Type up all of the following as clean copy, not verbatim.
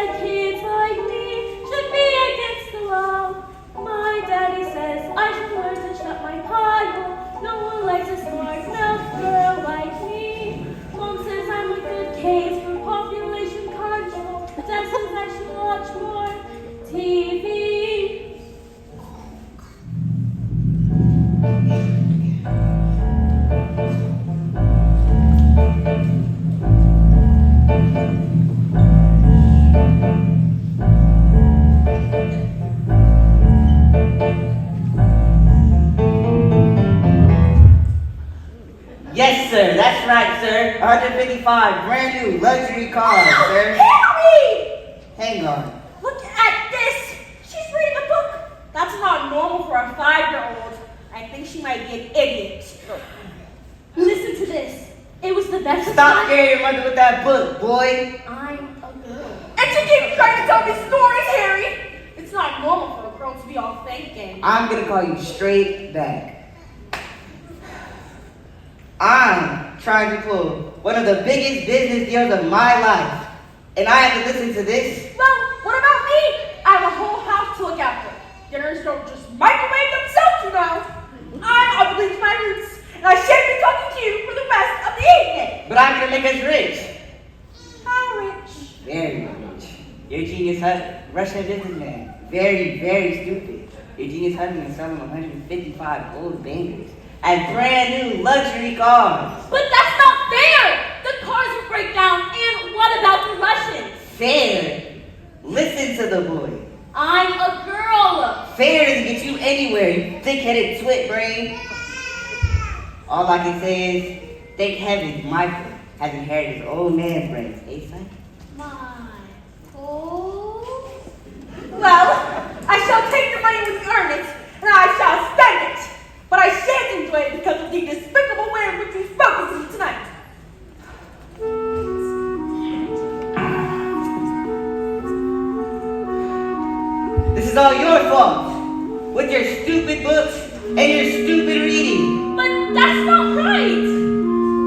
that kids like me should be against the law. My daddy says I should learn to shut my pie hole. No one likes a smart mouth girl like me. Mom says I'm a good case for population control. Dad says I should watch more TV. Yes, sir. That's right, sir. 155 brand new luxury cars, sir. Harry! Hang on. Look at this. She's reading a book. That's not normal for a 5-year-old. I think she might be an idiot. Listen to this. It was the best. Stop scaring your mother with that book, boy. I'm a girl. And she keeps trying to tell me stories, Harry. It's not normal for a girl to be all thinking. I'm gonna call you straight back. I'm trying to pull one of the biggest business deals of my life, and I have to listen to this? Well, what about me? I have a whole house to look after. Dinners don't just microwave themselves, you know. I'm up to my roots, and I shan't be talking to you for the rest of the evening. But I'm gonna make us rich. How rich? Very rich. Your genius Russian businessman. Very, very stupid. Your genius husband is selling 155 old bangers and brand new luxury cars. But that's not fair! The cars will break down, and what about the Russians? Fair. Listen to the boy. I'm a girl! Fair doesn't get you anywhere, you thick-headed twit brain. All I can say is, thank heavens Michael has inherited his old man's brains, eh, son? Well, I shall take the money when you earn it, and I shall spend it. But I shan't enjoy it because of the despicable way in which you've spoken to me tonight. This is all your fault, with your stupid books and your stupid reading. But that's not right!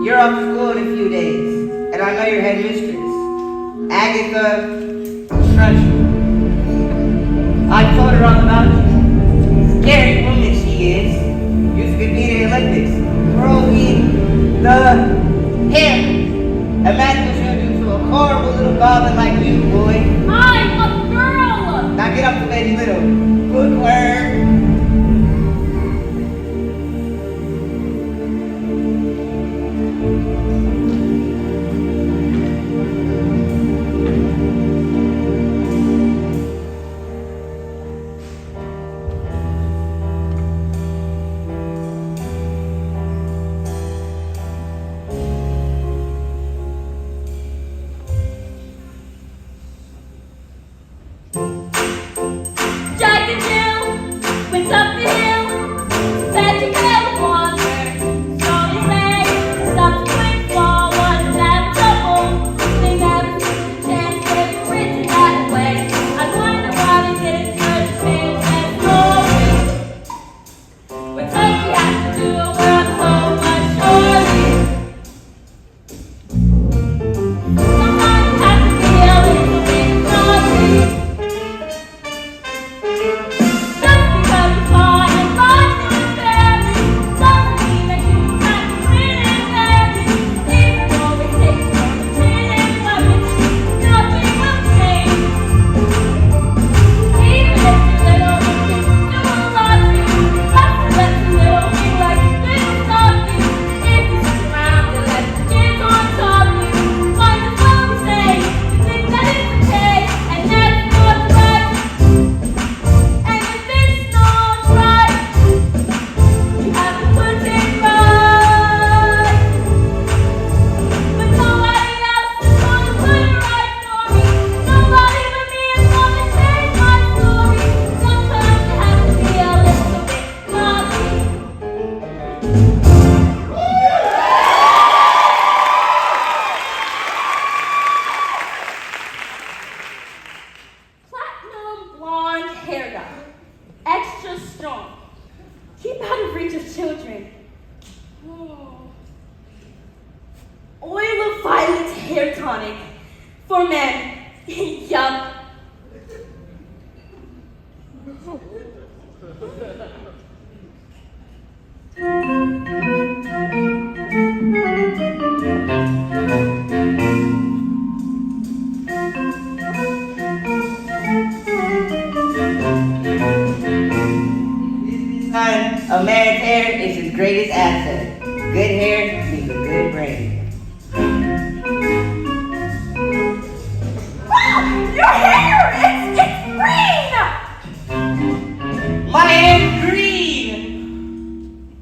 You're off to school in a few days, and I know your headmistress, Agatha Trunchbull. I told her all about you. Scary woman she is. Used to compete in the Olympics, throwing the hammer. Imagine what she'll do to a horrible little goblin like you, boy. I'm a girl! Now get up to Lady Little. Bookworm. Oil of violet hair tonic for men. Yup. A man's hair is his greatest asset. Good hair means a good brain. Wow! Your hair! It's green! My hair's green!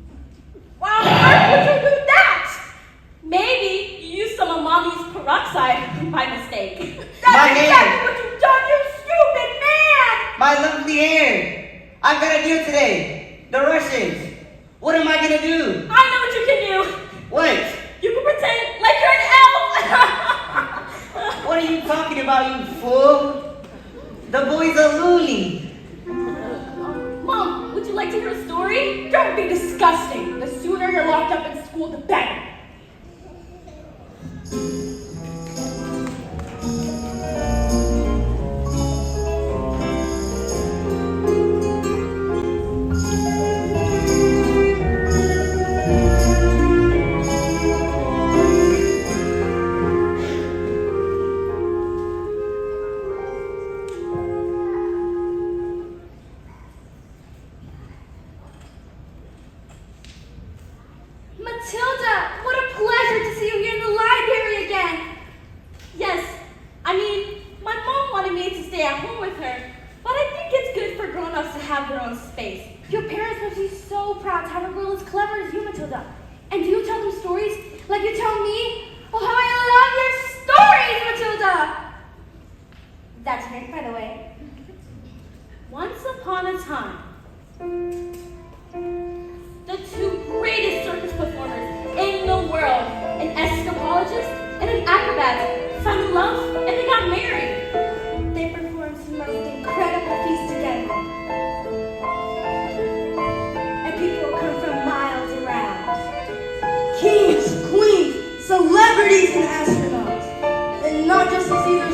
Wow, how would you do that? Maybe you used some of Mommy's peroxide by mistake. That's My exactly hair. what you've done, you stupid man! My lovely hair! I've got a deal today. The Russians. What am I gonna do? I know what you can do. What? You can pretend like you're an elf. What are you talking about, you fool? The boy's a loony. Mom, would you like to hear a story? Don't be disgusting. The sooner you're locked up in school, the better. Matilda, what a pleasure to see you here in the library again. Yes, I mean, my mom wanted me to stay at home with her, but I think it's good for grown-ups to have their own space. Your parents must be so proud to have a girl as clever as you, Matilda. And do you tell them stories like you tell me? Oh, how I love your stories, Matilda! That's Nick, by the way. Once upon a time, the two greatest circus performers in the world, an escapologist and an acrobat, fell in love and they got married. They performed some most incredible feats together. And people come from miles around. Kings, queens, celebrities, and astronauts. And not just to see their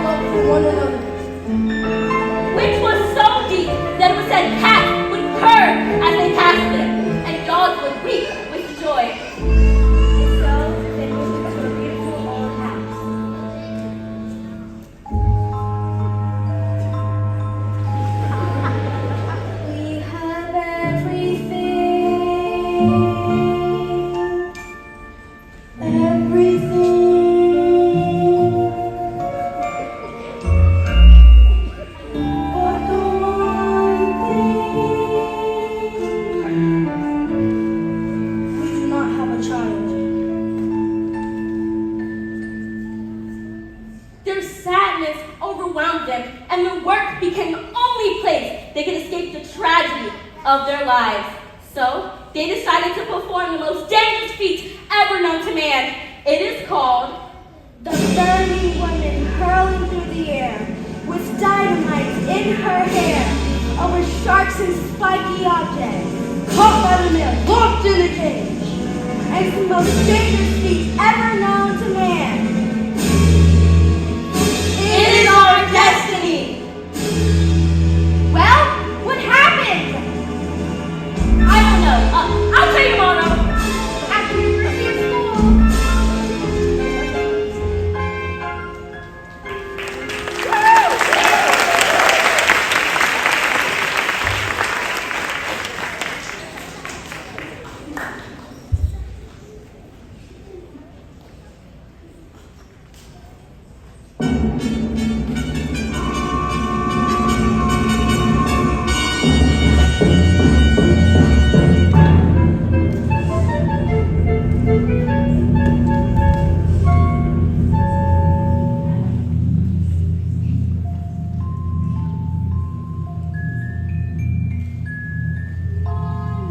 love for one another. Which was so deep that it was said cats would purr as they passed them, and dogs would weep with joy. And so they moved into a beautiful old house. We have everything. Everything. But the one thing, we do not have a child. Their sadness overwhelmed them, and their work became the only place they could escape the tragedy of their lives. So, they decided to perform the most dangerous feat ever known to man. It is called The burning woman hurling through the air, with dynamite in her hair, over sharks and spiky objects, caught by the nail, locked in a cage. And it's the most dangerous feat ever known to man. It is our destiny. Well, what happened? I don't know. I'll tell you tomorrow. After your first day of school.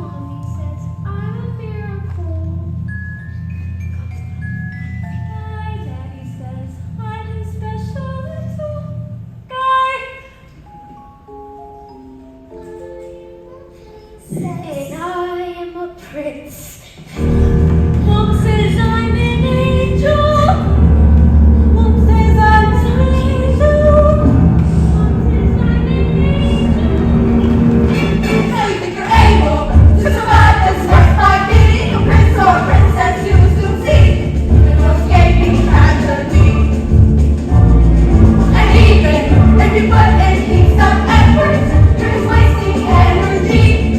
Mommy says I'm a miracle. My daddy says I'm his special little guy. And I am a prince. Mom says I'm an angel. Mom says I'm an angel. Mom says I'm an angel. So you think you're able to survive this life by being a prince or a princess, you will soon see the most escaping tragedy. And even if you put in some effort, you're just wasting energy.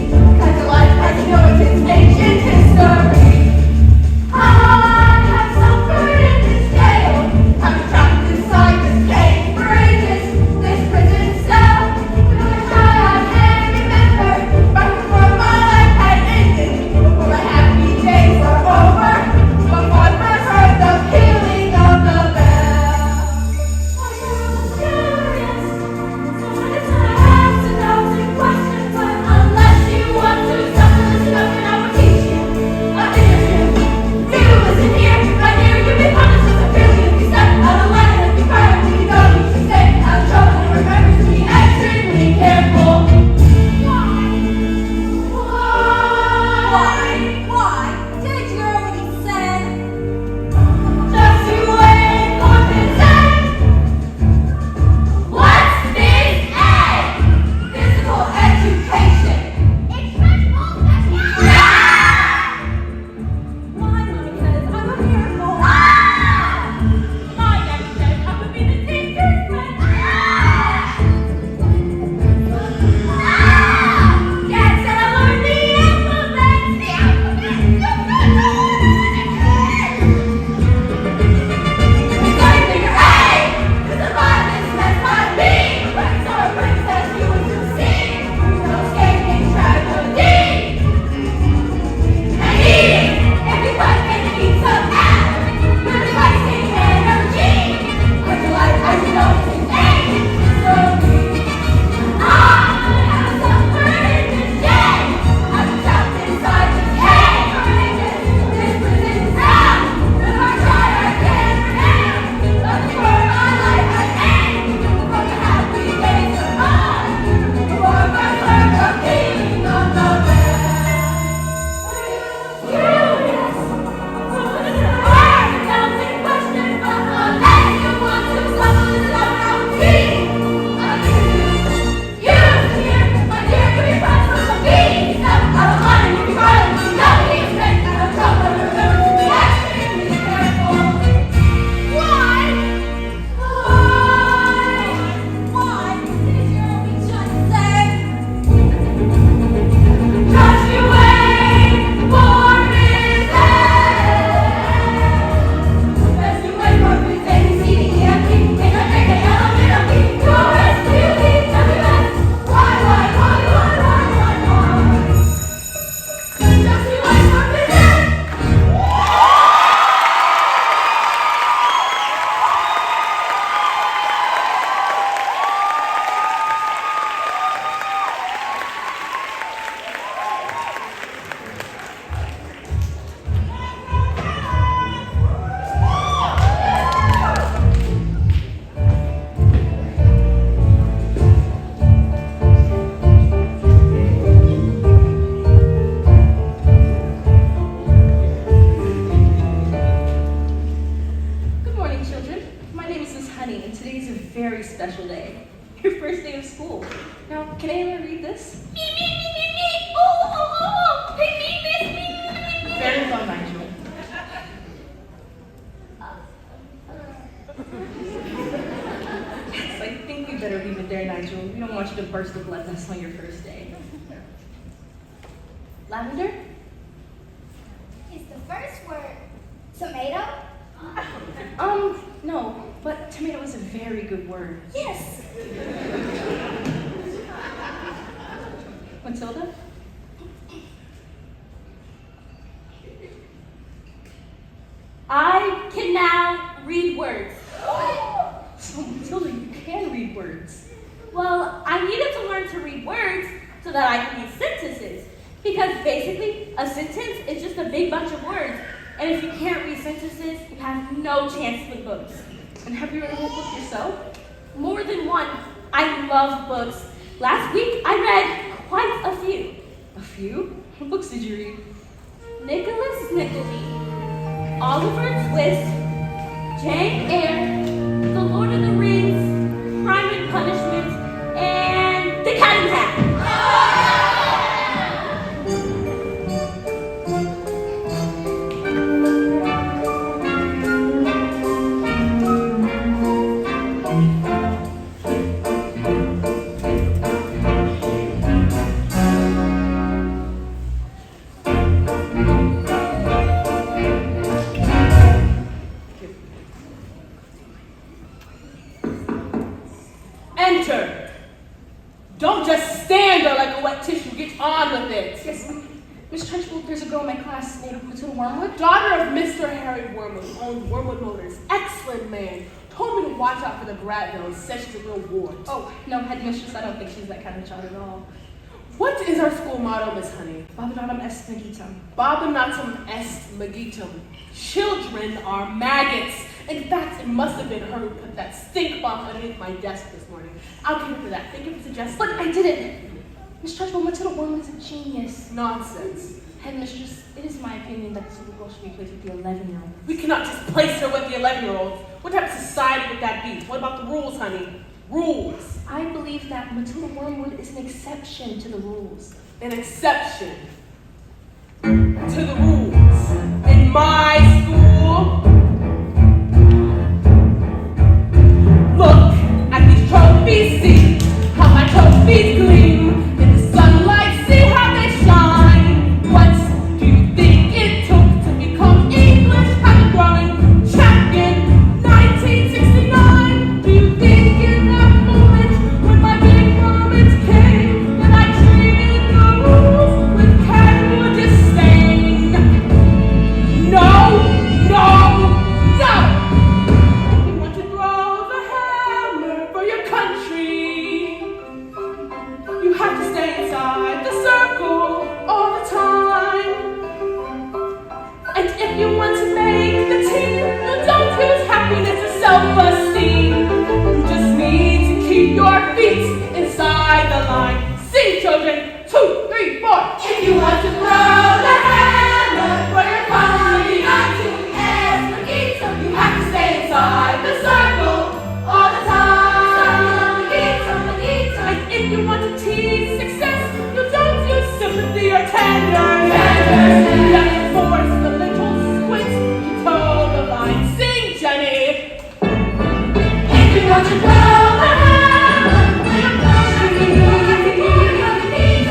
today is a very special day. Your first day of school. Now, can anyone read this? Me, me, me, me, me. Oh, oh, oh, oh. Hey, me, miss me. Very fun, Nigel. Yes, I think we better leave it there, Nigel. We don't want you to burst a blood vessel on your first day. Lavender? Is the first word tomato? No, but tomato is a very good word. Yes. Matilda? I can now read words. So, Matilda, you can read words. Well, I needed to learn to read words so that I can read sentences. Because basically, a sentence is just a big bunch of words. And if you can't read sentences, you have no chance with books. And have you read a whole book yourself? More than one. I love books. Last week, I read quite a few. A few? What books did you read? Nicholas Nickleby, Oliver Twist, Jane Eyre, The Lord of the Rings, Crime and Punishment, and The Cat in the Hat. Enter. Don't just stand there like a wet tissue. Get on with it. Yes, Miss Trunchbull, there's a girl in my class named Matilda Wormwood. Daughter of Mr. Harry Wormwood, who owns Wormwood Motors. Excellent man. Told me to watch out for the Gradville. Said she's a real wart. Oh, no, headmistress, I don't think she's that kind of child at all. What is our school motto, Miss Honey? Babanatum est nagitum. Bobbinatum est magitum. Children are maggots. In fact, it must have been her who put that stink bomb underneath my desk this morning. I'll give her for that. Thank you for suggesting. But I didn't. Miss Trunchbull, Matilda Wormwood is a genius. Nonsense. Headmistress, it is my opinion that this little girl should be placed with the 11-year-old. We cannot just place her with the 11-year-olds. What type of society would that be? What about the rules, honey? Rules. I believe that Matilda Wormwood is an exception to the rules. An exception to the rules. In my school, look at these trophies, see how my trophies gleam in the sunlight, see how they shine. What do you think it took to become English pattern growing champion 1969? Do you think in that moment when my big moment came that I treated the rules with casual disdain? No, no, no! If you want to throw the hammer for your country, you have to stay inside the circle all the time. And if you want to make the team, you don't use happiness or self-esteem. You just need to keep your feet inside the line. Sing, children. 2, 3, 4. If you want to throw the hammer for your country, you have to stay inside the circle all the time. And if you want to tease success, you don't use sympathy or tenderness. You have to force the little squint to toe the line. Sing, Jenny. If you want to throw the hammer for your country, you have to keep your feet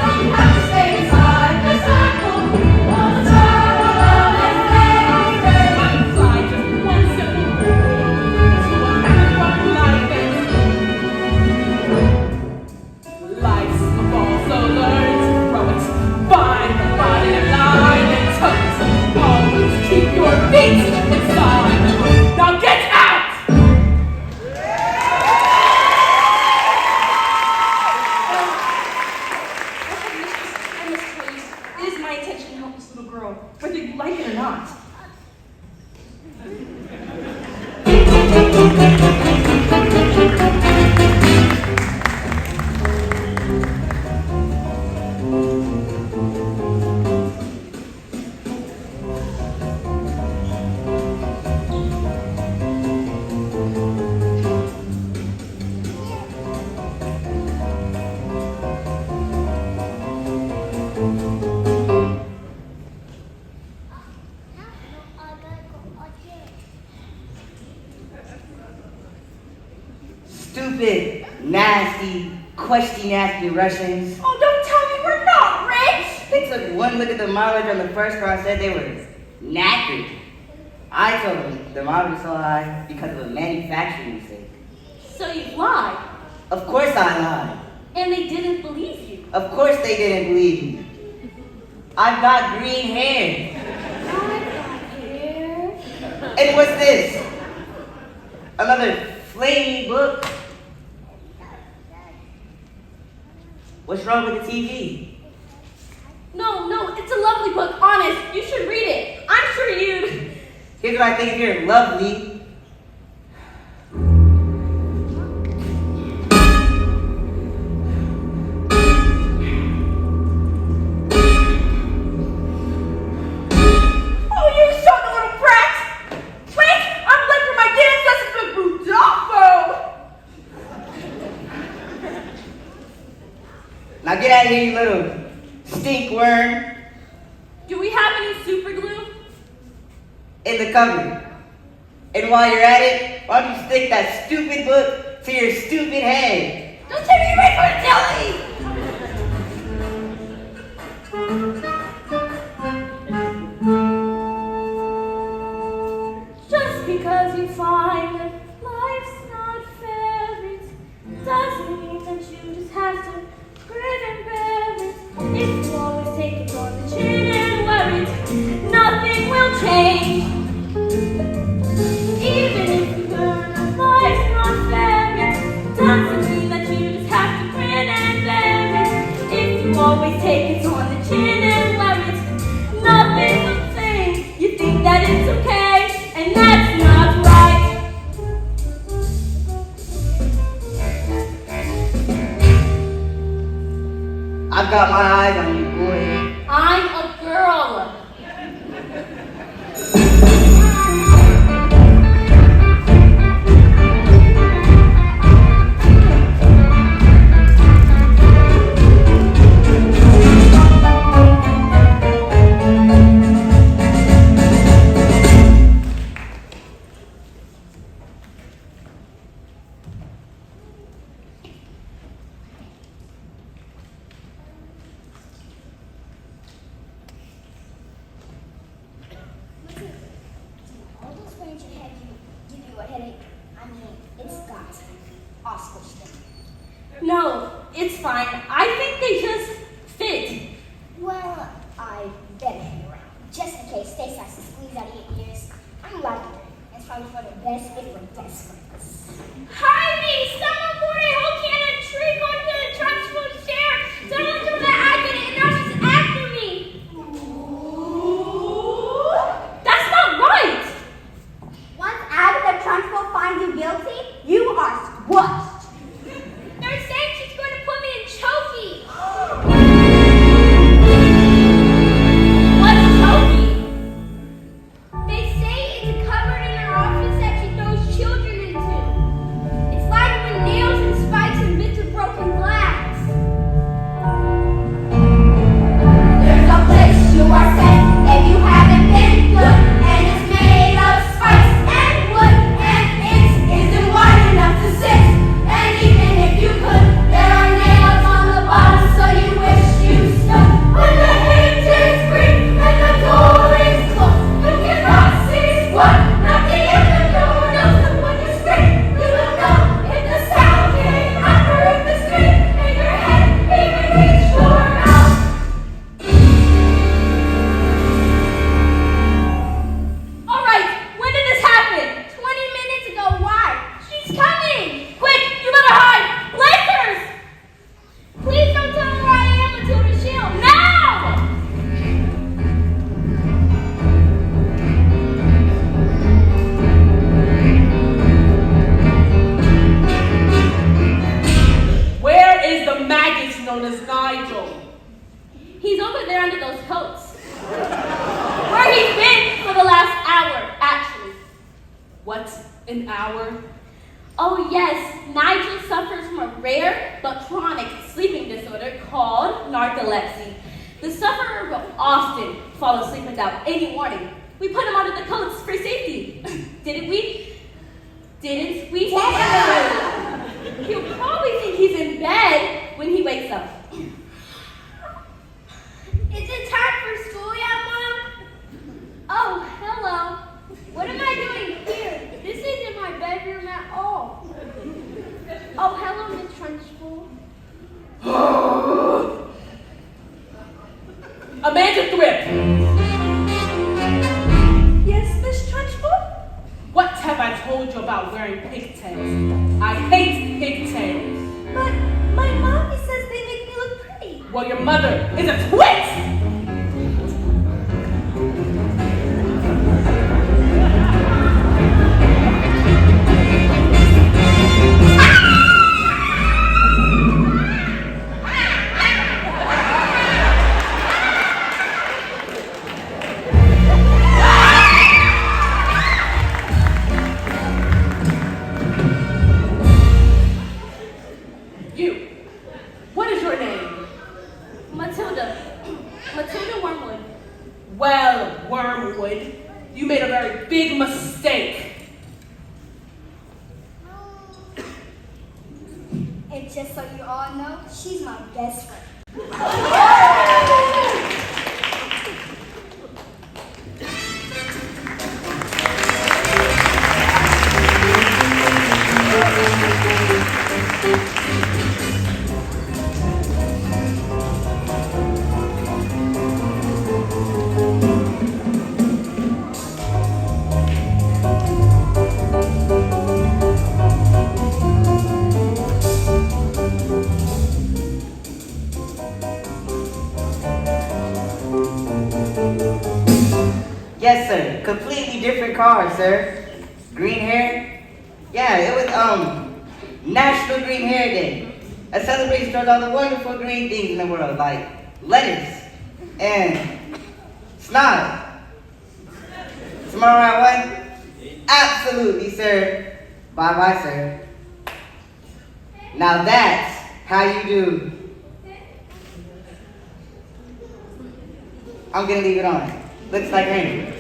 stupid, nasty, question-asking Russians. Oh, don't tell me we're not rich! They took one look at the mileage on the first car and said they were knackered. I told them the mileage was so high because of a manufacturing mistake. So you lied, Of course I lied. and they didn't believe you. Of course they didn't believe me. I've got green hair. And what's this? Another flamey book? What's wrong with the TV? No, it's a lovely book, honest. You should read it. I'm sure you'd. Here's what I think of here, lovely. Oh, you shut the little brat! Wait, I'm late for my dance lesson with Rudolfo! Now get out of here, you little stink worm. Do we have any super glue? In the cupboard. And while you're at it, why don't you stick that stupid book to your stupid head? Don't take me away from the jelly! Just because you find that life's not fair, it doesn't mean that you just have to grin and bear it. If you always take it on the chin and wear it, nothing will change. Even if you learn that life's not fair, it doesn't mean that you just have to grin and bear it. If you always take it on the chin and wear it, nothing will change. You think that it's okay, and that's not right. I've got my eyes on you, boy. I'm a girl. All those brains should have give you a headache. I mean, it's got to be Oscar stuff. No, it's fine. I think they just fit. Well, I better hang around. Just in case they start to squeeze out of your ears. I'm like it. It's probably for the best if we're best friends. Hi, me. Someone poured a whole can of drink onto the truck's full chair. Someone told that I did it, and now she's after me. That's not right. Once Abbott the Trunchbull finds you guilty, you are squashed. They're saying she's going to put me in chokey. What's chokey? They say it's a cupboard in her office that she throws children into. It's like when nails and spikes and bits of broken glass. There's a place you are sent if you haven't been good, and it's made of spice and wood, and it isn't wide enough to sit. And even if you could, there are nails on the bottom, so you wish you stood. When the hinges creak and the door is closed, you cannot see what nothing in the door knows. And when you scream, you don't know if the sound came after if the scream in your head even reached your mouth. All right, when did this happen? 20 minutes ago, why? She's coming! Quick, you better hide. Lakers! Please don't tell her where I am, Matilda Shield. Now! Where is the maggot known as Nigel? He's over there under those coats. Where he's been for the last hour, actually. What, an hour? Oh yes, Nigel suffers from a rare but chronic sleeping disorder called narcolepsy. The sufferer will often fall asleep without any warning. We put him under the coats for safety. Didn't we? Didn't we? Definitely. Oh, hello, Miss Trunchbull. Amanda Thrift, Yes, Miss Trunchbull? what have I told you about wearing pigtails? I hate pigtails. But my mommy says they make me look pretty. Well, your mother is a twit! You, what is your name? Matilda. Matilda Wormwood. Well, Wormwood, you made a very big mistake. And just so you all know, she's my best friend. Yes, sir. Completely different car, sir. Green hair? Yeah, it was, National Green Hair Day. A celebration towards all the wonderful green things in the world, like lettuce and snot. Tomorrow at 1? Absolutely, sir. Bye-bye, sir. Now that's how you do. I'm gonna leave it on. Looks like rain.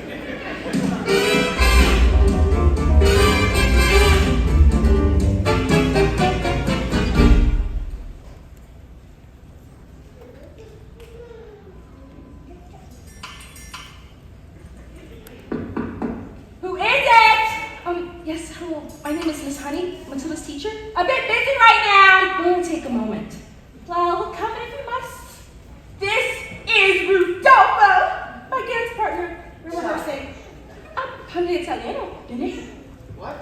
Who is it? Yes, hello. My name is Miss Honey, Matilda's teacher. A bit busy right It won't take a moment. now. Well, come in if you must. This is Rudolfo, my dance partner. We're rehearsing. Parli italiano, didn't What?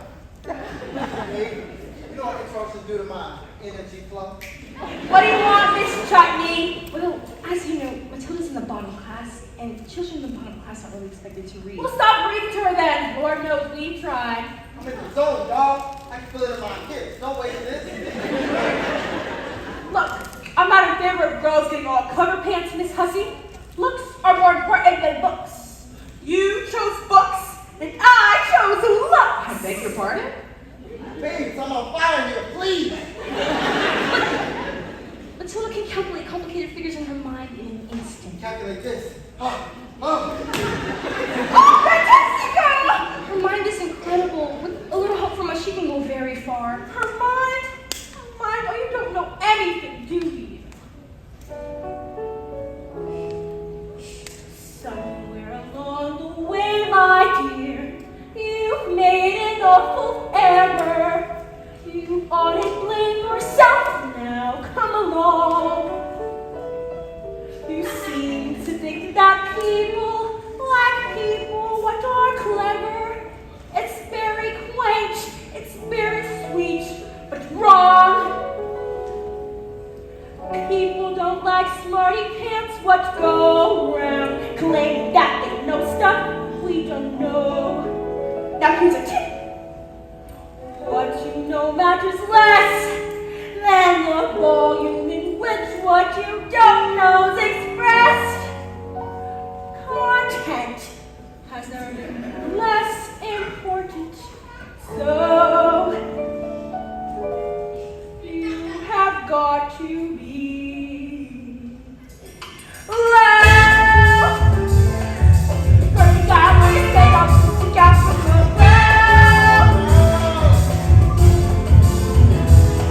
Hey, you know what instructions do to my energy flow? What do you want, Miss Chutney? Well, as you know, Matilda's in the bottom class, and children in the bottom class aren't really expected to read. Well, stop reading to her then. Lord knows we tried. I'm in the zone, dog. I can feel it in my hips. Don't waste this. Look, I'm not in favor of girls getting all cover pants, Miss Hussey. Looks are more important than books. You chose books, and I chose looks. I beg your pardon? Babes, I'm on fire here, please. Matilda can calculate complicated figures in her mind in an instant. Calculate this. Oh, fantastic! Her mind is incredible. With a little help from us, she can go very far. Her mind? Oh, you don't know anything, do you? Somewhere along the way, my dear, you've made an awful error. You ought to blame yourself now. Come along. You seem to think that people, like people, what are clever. It's very quaint. It's very sweet, but wrong. People don't like smarty pants what go around, claim that they know stuff we don't know. Now here's a tip. What you know matters less than the volume in which what you don't know is expressed. Content has never been less important. So you have got to be loud. First I will say I'll look out for the world.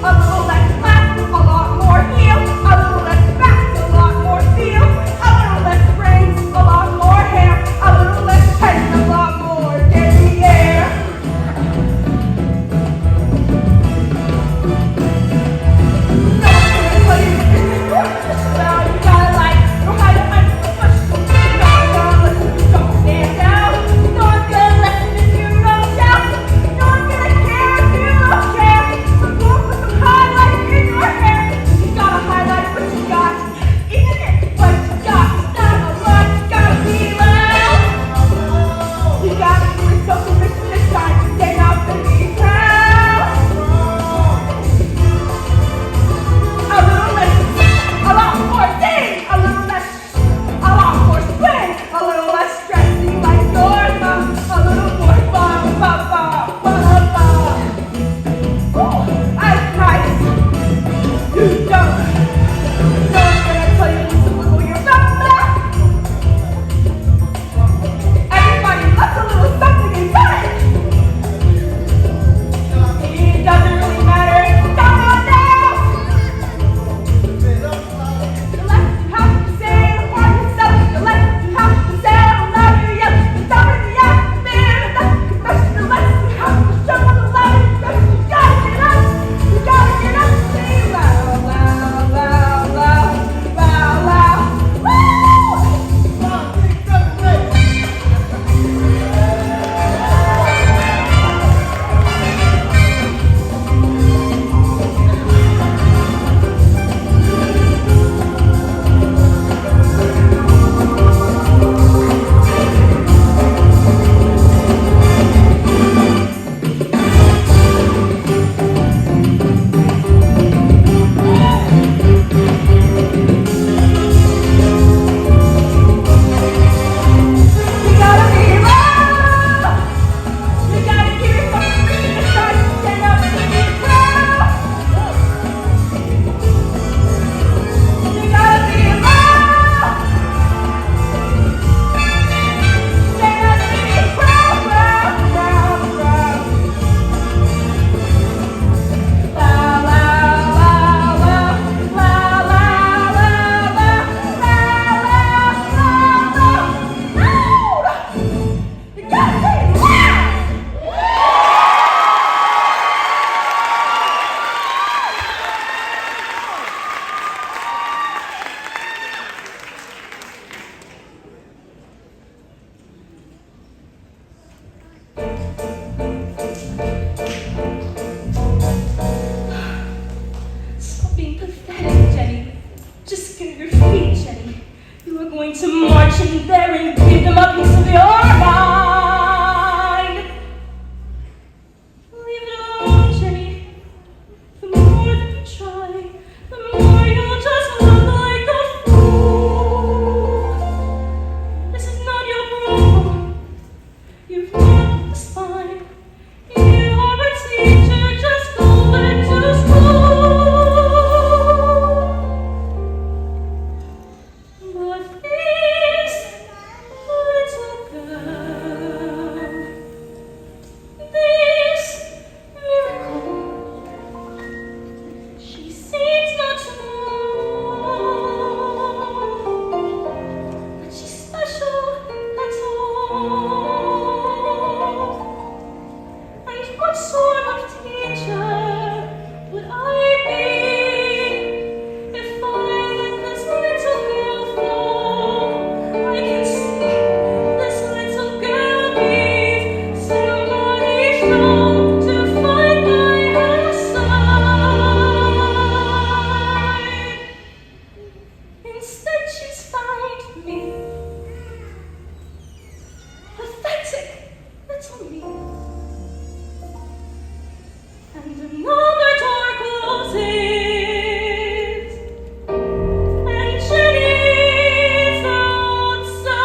A little less flat, a lot more heel. A little less fat, a lot more feel. A little less brains, a lot more hair. A little less pen, a lot more derriere. being pathetic, Jenny. Just get your feet, Jenny. You are going to march in there and give them a piece of your mind. Leave it alone, Jenny. The more that you try, the more you'll just look like a fool. This is not your problem. You've got the spine. You are a teacher, just go back to school. But this little girl, this miracle, she seems not to know that she's special at all. And what sort of teacher would I be if I let this little girl fall? I can see this little girl needs somebody strong to fight by her side. Instead, she's found me, pathetic little me. And another door closes, and Jenny's outside.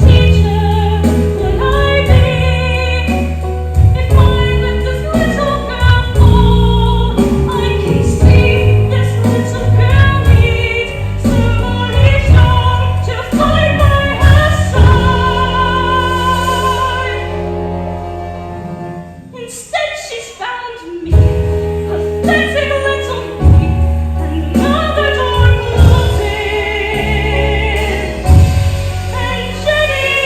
Teacher, would I be if I let this little girl fall? I can see this little girl needs somebody strong to fight by her side. Instead, she's found me, pathetic little me, and another door closes, and Jenny's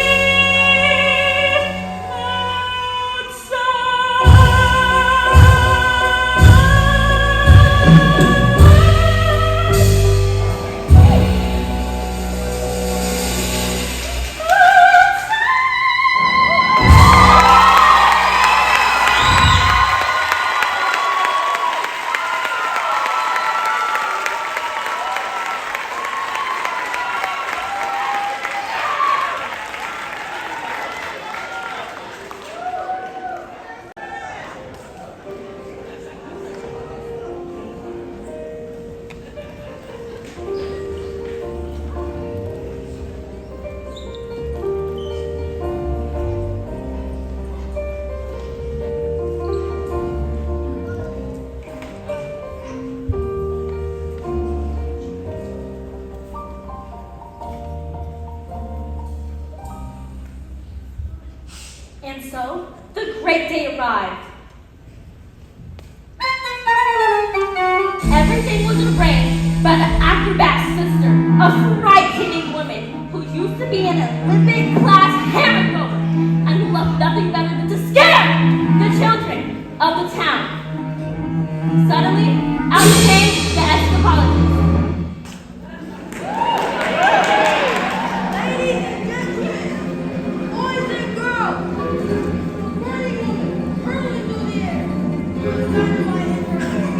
And so, the great day arrived. Everything was arranged by the acrobat's sister, a frightening woman who used to be an Olympic class hammer thrower and who loved nothing better than to scare the children of the town. Suddenly, out came the escapologist. Ladies and gentlemen, boys and girls, burning woman hurling through the air, dynamite in her hand,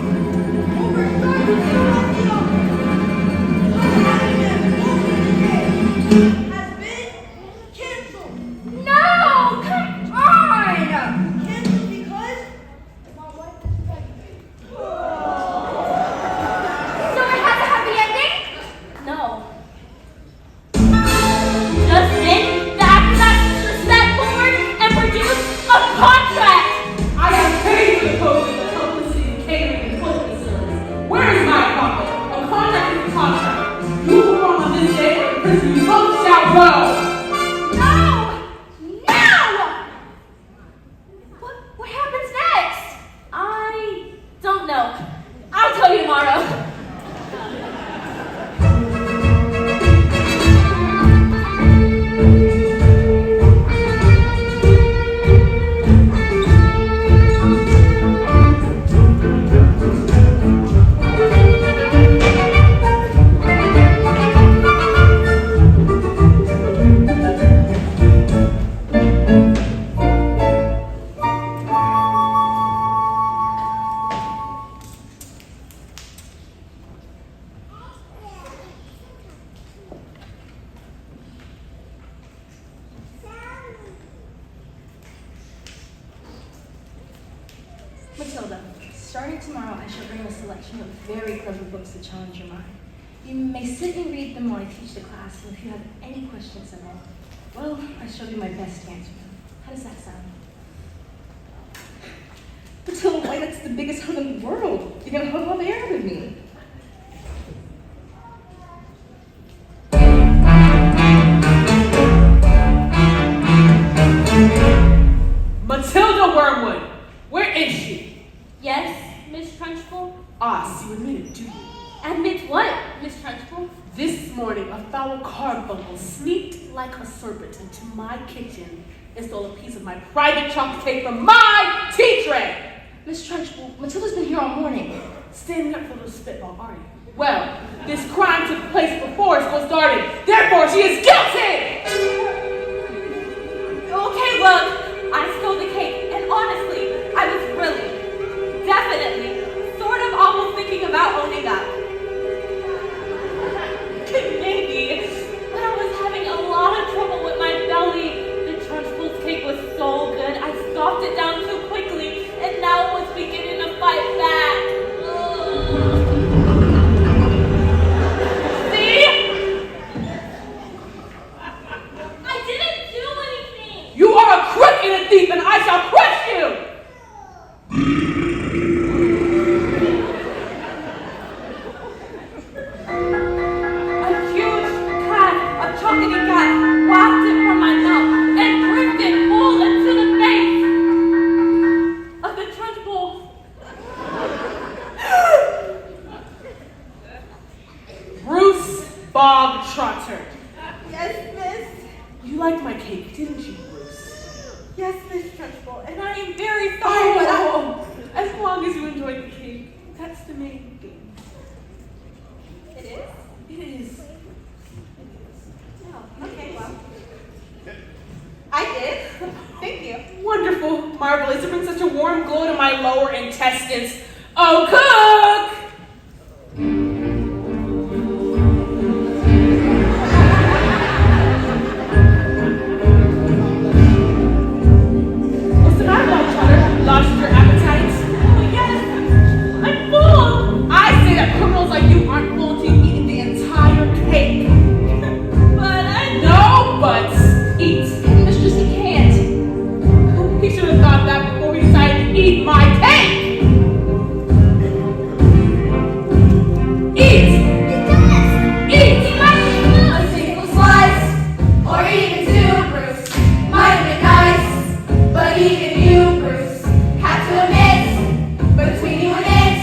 over sharks and across the ocean, one happy man walking in the air, has been killed. Starting tomorrow, I shall bring a selection of very clever books to challenge your mind. You may sit and read them while I teach the class, and if you have any questions at all, well, I shall do my best to answer them. How does that sound? Matilda, why, that's the biggest hug in the world. You're gonna hug all the air with me. Matilda Wormwood, where is she? Yes, Miss Trunchbull? Ah, so you admit it, do you? Admit what, Miss Trunchbull? This morning, a foul carbuncle sneaked like a serpent into my kitchen and stole a piece of my private chocolate cake from my tea tray. Miss Trunchbull, Matilda's been here all morning. Standing up for a little spitball, are you? Well, this crime took place before school started. Therefore, she is guilty! Okay, look, I stole the cake, and honestly, I was really, definitely, sort of almost thinking about owning up. Maybe, but I was having a lot of trouble with my belly. The Trunchbull's cake was so good, I scoffed it down too quickly, and now it was beginning to fight back. Ugh. See? I didn't do anything. You are a crook and a thief, and I shall crush you! A huge cat of chocolatey cat wafted it from my mouth and drifted full into the face of the Trunchbull. Bruce Bogtrotter. Yes, miss. You liked my cake, didn't you, Bruce? Yes, Miss Trunchbull, and I am very sorry, but Oh, as long as you enjoyed the cake, that's the main thing. It is? It is. Oh, okay, well. I did. Thank you. Wonderful, marvelous. It brings such a warm glow to my lower intestines. Oh, cook! What's the matter, Bogtrotter? Lost your appetite? Oh, yes. I'm full. I say that criminals like you aren't full until you've eaten the entire cake. But I No buts. Eat. Mistress, you can't. He should have thought that before he decided to eat my cake. Eat. Eat. A single slice, or even two, Bruce, might have been nice, but even you, Bruce, have to admit, between you and it,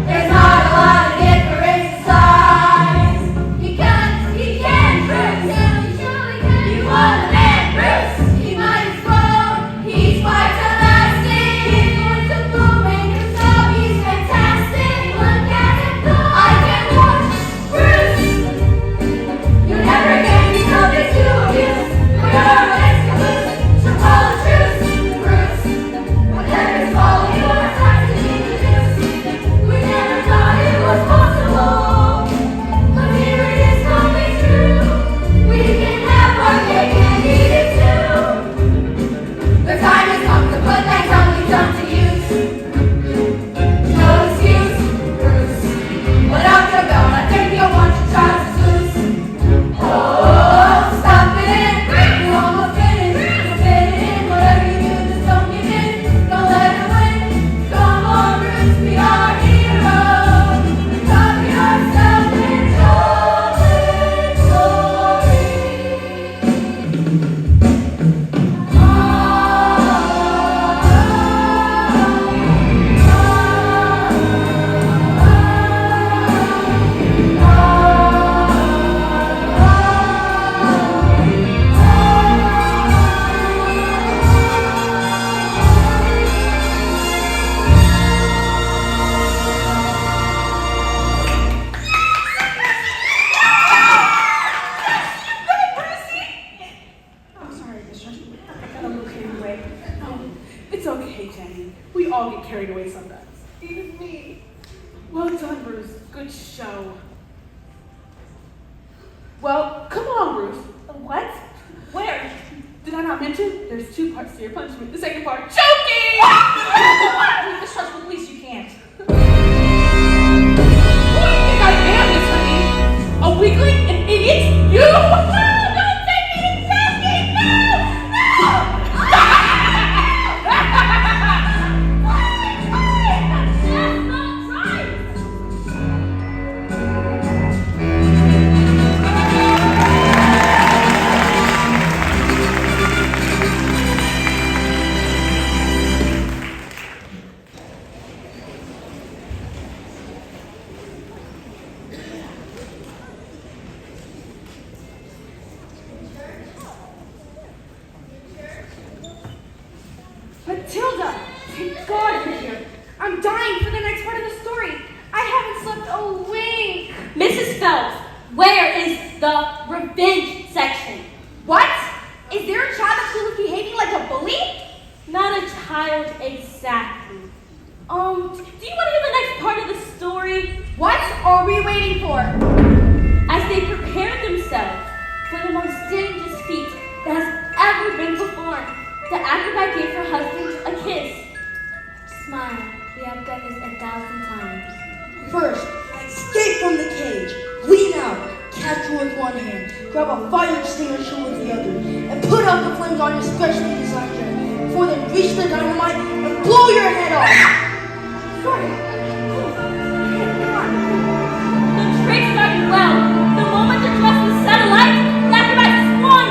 there's not a lot of difference in size. You can, Bruce, you are the man, Bruce, you might as well, he's quite elastic, he's going to bloom in your stuff, he's fantastic, look at him go, I can watch, Bruce. You never can be subject to abuse. We are meant to lose. So call the truce, Bruce. Whatever's falling, your time to introduce. We never thought it was possible, but here it is coming true. We can have our cake and eat it too. The time has come to put that tongue jump to use. No excuse, Bruce. But after about, I think you'll want your trousers loose. Oh, stop it in. You almost fit in. You'll fit it in. Whatever you do, just don't give in. Don't let it win. Come on, Bruce, be our hero. Cover yourself in chocolate glory. I'm sorry, Miss Trunchbull. I got a little carried away. Oh, it's okay, Jenny. We all get carried away sometimes. Even me. Well done, Bruce. Good show. Well, come on, Bruce. What? Where? Did I I not mention? There's two parts to your punishment. The second part, choking! With the sharks with least you can't. Who do you think I am, Miss Honey? A weakling? An idiot? You? Don't take me to choking! No! Matilda! Thank God you're here. I'm dying for the next part of the story. I haven't slept a wink. Mrs. Phelps, where is the revenge section? What? Is there a child at school who's behaving like a bully? Not a child exactly. Do you want to hear the next part of the story? What are we waiting for? As they prepared themselves for the most dangerous feat that has ever been performed, the acrobat gave her husband a kiss. Smile, we have done this 1,000 times. First, I escape from the cage, lean out, catch you with one hand, grab a fire extinguisher with the other, and put out the flames on your specially designed jet before they reach the dynamite and blow your head off. Sorry. The trick started well. The moment the dress was set alight, the acrobat swung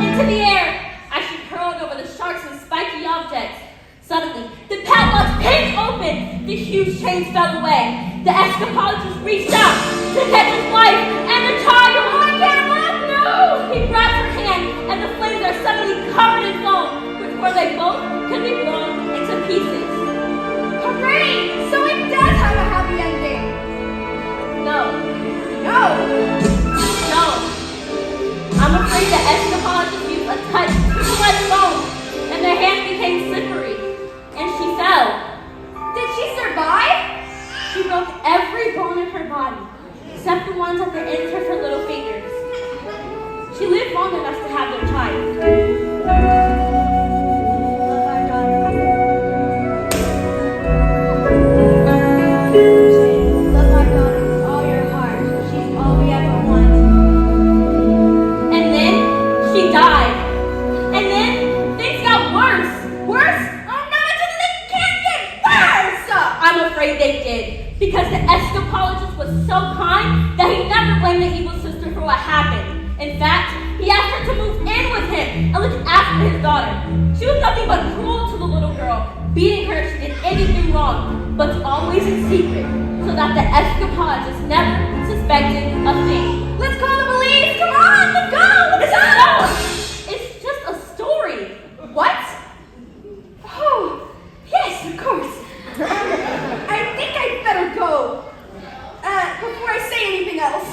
into the air as she hurled over the sharks and spiky objects. Suddenly, the padlocks pinned open. The huge chains fell away. The escapologist reached out to catch his wife and the child. Oh, I can't look! No! He grabbed her hand, and the flames are suddenly covered in foam, before they both could be blown into pieces. Hooray! So it does have a happy ending. No. No. No. I'm afraid the escapologist used a touch to let foam, and their hand became slippery, and she fell. Did she survive? She broke every bone in her body, except the ones at the ends of her little fingers. She lived long enough to have their child. Love our daughter with all your heart. She's all we ever wanted. And then she died. And then things got worse. Worse? Oh no, they can't get worse! I'm afraid they did. Because the escapologist was so kind that he never blamed the evil sister for what happened. In fact, he asked her to move in with him and look after his daughter. She was nothing but cruel to the little girl, beating her if she did anything wrong, but always in secret, so that the escapologist never suspected a thing. Let's call the police! Come on, let's go! Let's go! No! It's just a story. What? Oh, yes, of course. I think I'd better go. Before I say anything else.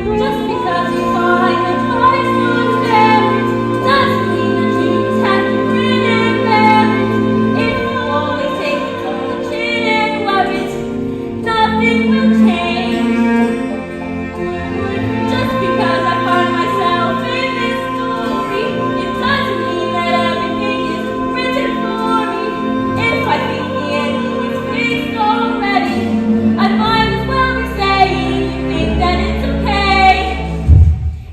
Just because you find the twice on fairies doesn't mean that you just have to grin and bear it. If you always take it on the chin and love it, nothing will change. Just because I find myself in this story, it doesn't mean that everything is written for me. If I think the ending is fixed already, I might as well be saying you think that it's okay.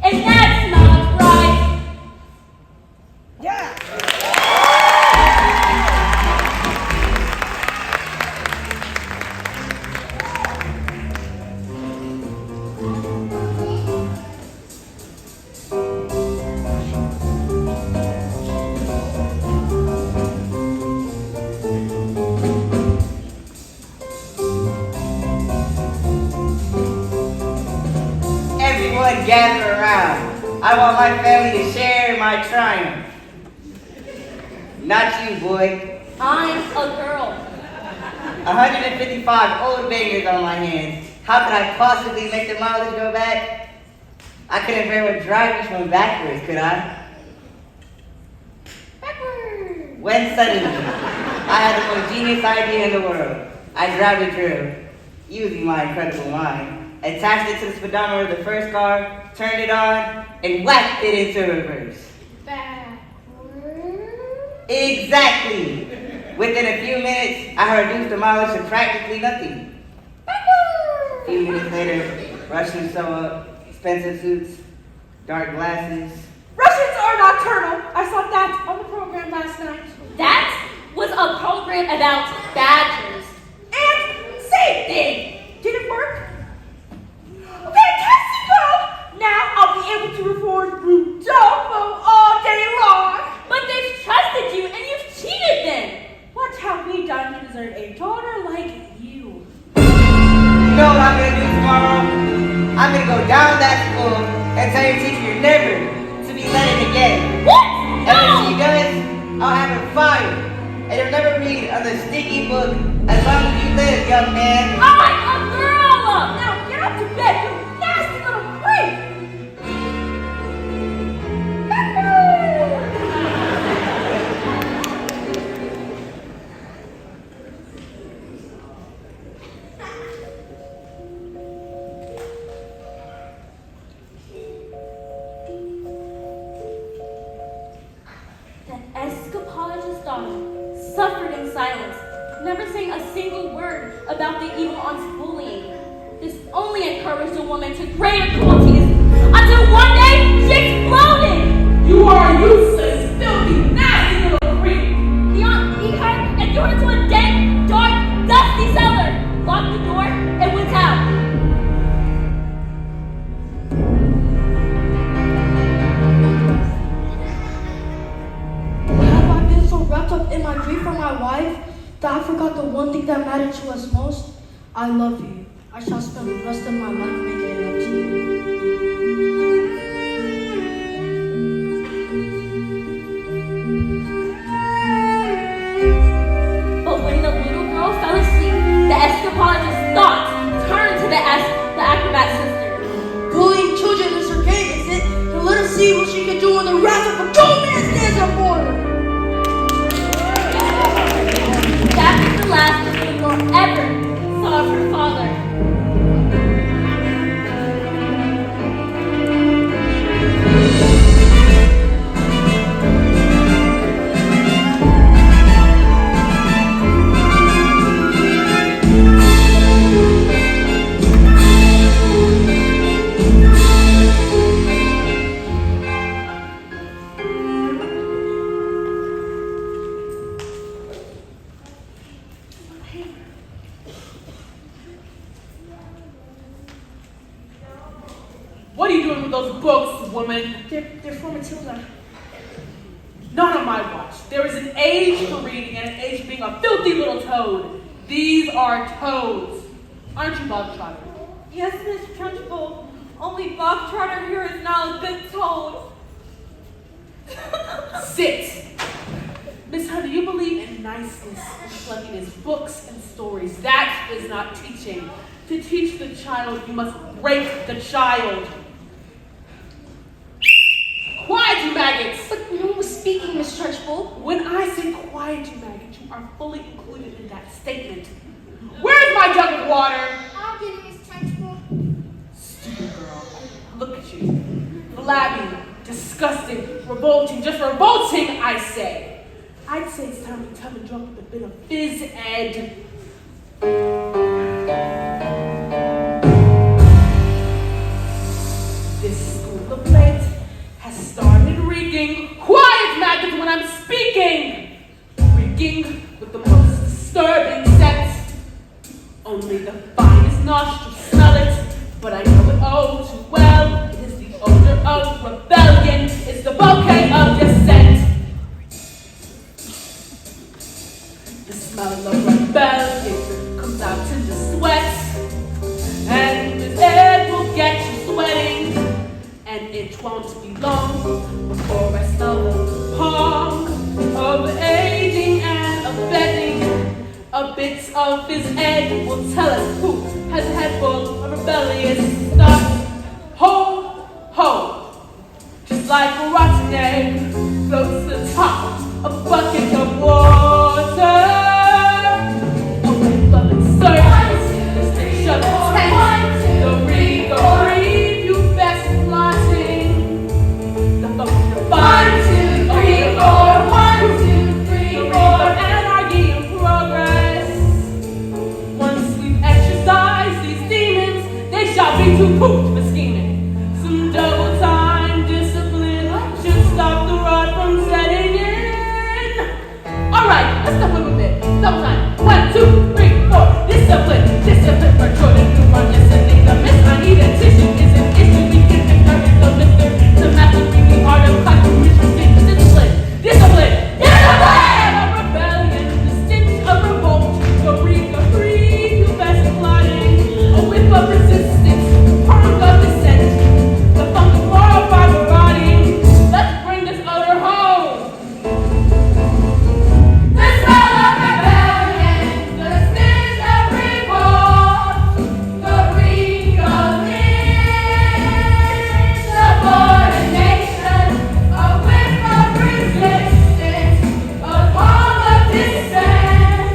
And that's not right. Everyone gather around. I want my family to share my triumph. Not you, boy. I'm a girl. 155 old bangers on my hands. How could I possibly make the mileage go back? I couldn't very well drive each one backwards, could I? Backward. When suddenly, I had the most genius idea in the world. I grabbed a drill, using my incredible mind, attached it to the speedometer of the first car, turned it on, and whacked it into reverse. Backward. Exactly! Within a few minutes, I reduced the mileage to practically nothing. A few minutes later, Russians show up, expensive suits, dark glasses. Russians are nocturnal. I saw that on the program last night. That was a program about badgers. And same thing. Did it work? Fantastico! Now I'll be able to record Rudolfo all day long. But they've trusted you and you've cheated them. What have we done to deserve a daughter like you? You know what I'm gonna do tomorrow? I'm gonna go down that school and tell your teacher you're never to be let in again. What? And if No! she does, I'll have her fired. And you'll never read another sticky book as long as you live, young man. I'm a girl! Now get up to bed, you nasty little freak! The escapologist's daughter suffered in silence, never saying a single word about the evil aunt's bullying. This only encouraged the woman to greater cruelties until one day she exploded. You are useless, filthy, nasty little creep. The aunt beat her and threw her into a dank, dark, dusty cellar, locked the door, and went out. Have I been so wrapped up in my grief for my wife that I forgot the one thing that mattered to us most? I love you. I shall spend the rest of my life making it up to you. But when the little girl fell asleep, the escapologist's thoughts turned to the acrobat sister. Bullying children is her game, is it? Then let us see what she can do when the wrath of a grown man stands up for her. That was the last the little girl ever saw of her father. What are you doing with those books, woman? They're for Matilda. Not on my watch. There is an age for reading and an age for being a filthy little toad. These are toads. Aren't you, Bob Trotter? Yes, Miss Trunchbull. Only Bob Trotter here is now a good toad. Sit. Miss Hunter, you believe in niceness, reflecting as books and stories. That is not teaching. To teach the child, you must break the child. Quiet, you maggots! But no one was speaking, Miss Trunchbull. When I say quiet, you maggots, you are fully included in that statement. Where's my jug of water? I'll get it, Miss Trunchbull. Stupid girl. Look at you. Flabby, disgusting, revolting, just revolting, I say. I'd say it's time to tub and drunk with a bit of phys ed. This school of late has started rigging. Quiet, maggots, when I'm speaking! Rigging with the most disturbing scent. Only the finest nostrils smell it, but I know it oh too well. It is the odor of rebellion. It's the bouquet of dissent. The smell of rebellion comes out in the sweat, and Miss Ed will get you sweating. And it won't be long before I smell the pong of aiding and abetting. A bit of his egg will tell us who has a head full of rebellious stuff. Ho, ho, just like a rotten egg floats to the top a bucket of water. A whiff of insurgents, the station of the tent, the ring of grief, you best plotting. The function of 1, 2, 3, 4, 1, 2, 3, 4, anarchy in progress. Once we've exercised these demons, they shall be too pooped for scheming. Some double time discipline should stop the rot from setting in. Alright, let's step with it. Double time. 1, 2, 3, 4. Discipline, discipline for children who are listening. The miss I need a tissue is an issue. We can encourage the mister to master the art of classroom discipline. Discipline, discipline. A rebellion, the stench of revolt, the reek of free, you best plotting. A whiff of resistance, prong of dissent, the funk of moral fiber rotting. Let's bring this odor home. The smell of rebellion, the stench of revolt, the reek of insubordination, a whiff of resistance, a pang of dissent.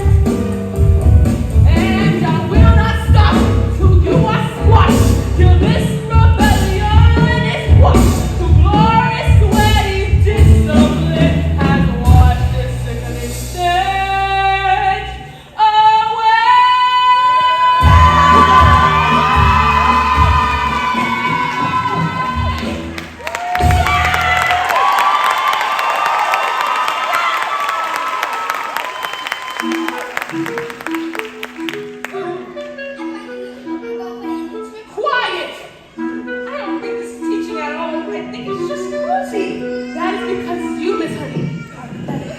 And I will not stop till you are squashed, till this rebellion is washed. To glorious sweaty discipline has washed this sickening stench away. Quiet! I don't think this is teaching at all. I think it's just cruelty. That is because you, Miss Honey, are pathetic.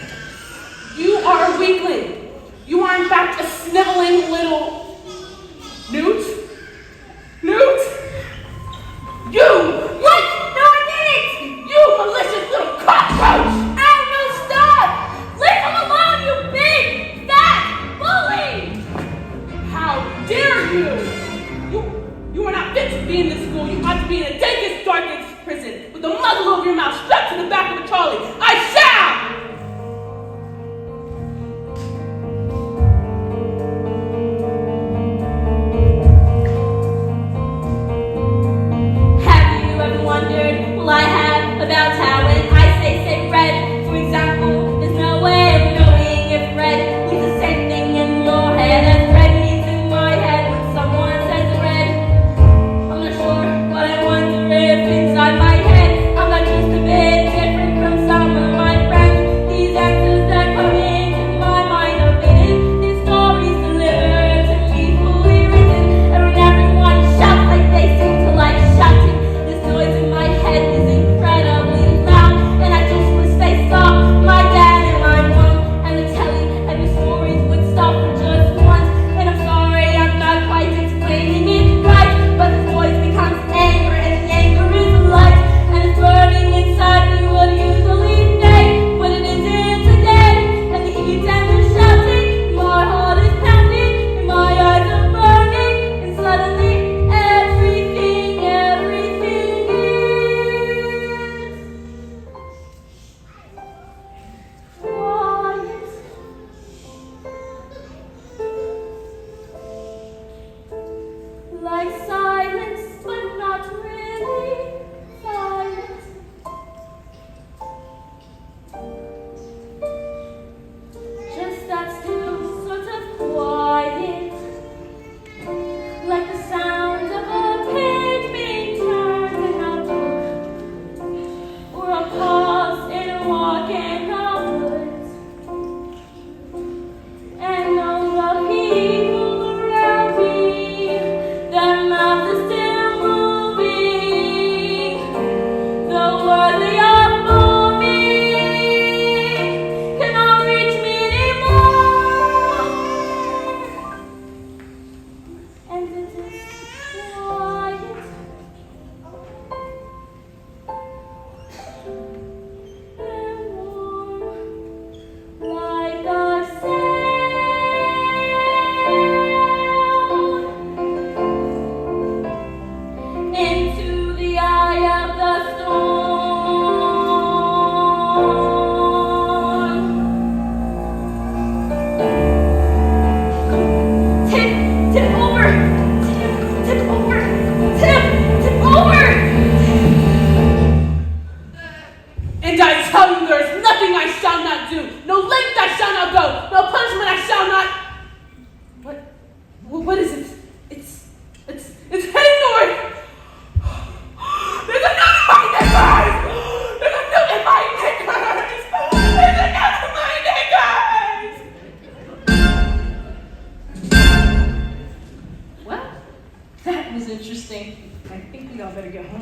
You are a weakling. You are in fact a sniveling little newt. Newt? You! What? No, I didn't! You malicious little cockroach! Ow, no, stop! Leave him alone, you big, fat bully! How dare you! You are not fit to be in this school. You ought to be in a dankest, darkest prison with the muzzle of your mouth strapped to the back of a trolley. I shall! Have you ever wondered, well I have, about how when I say red, for example, there's no way of knowing if red means the same thing in your head as red means in my head when someone says red. I'm not sure, but I wonder if inside my head I'm not just a bit different from some of my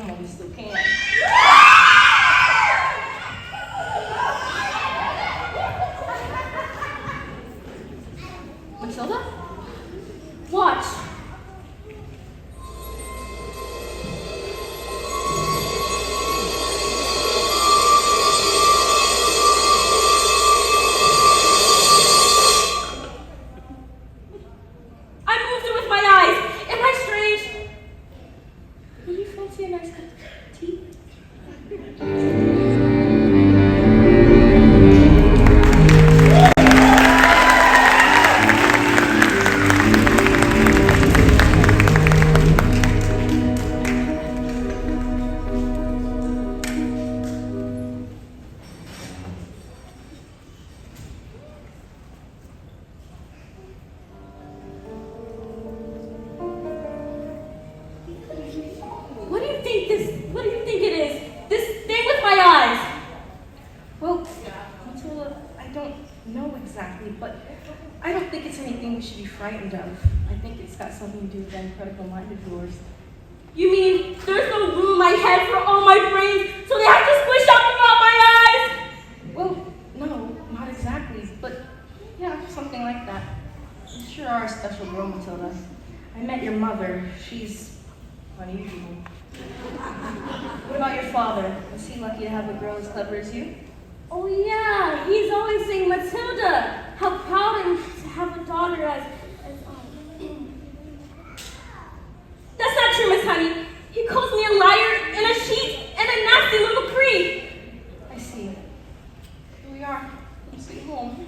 room while we still can. Matilda? Watch. I moved it with my eyes. Am I strange? Will you fancy a nice cup of tea? What do you think it is? This thing with my eyes. Well, Matilda, I don't know exactly, but I don't think it's anything we should be frightened of. I think it's got something to do with that incredible mind of yours. You mean there's no room in my head for all my brains, so they have to squish out throughout my eyes? Well, no, not exactly, but yeah, something like that. You sure are a special girl, Matilda. I met your mother. She's unusual. What about your father? Was he lucky to have a girl as clever as you? Oh yeah, he's always saying, Matilda, how proud I am to have a daughter as That's not true, Miss Honey. He calls me a liar and a cheat and a nasty little creep. I see. Here we are. Let's get home.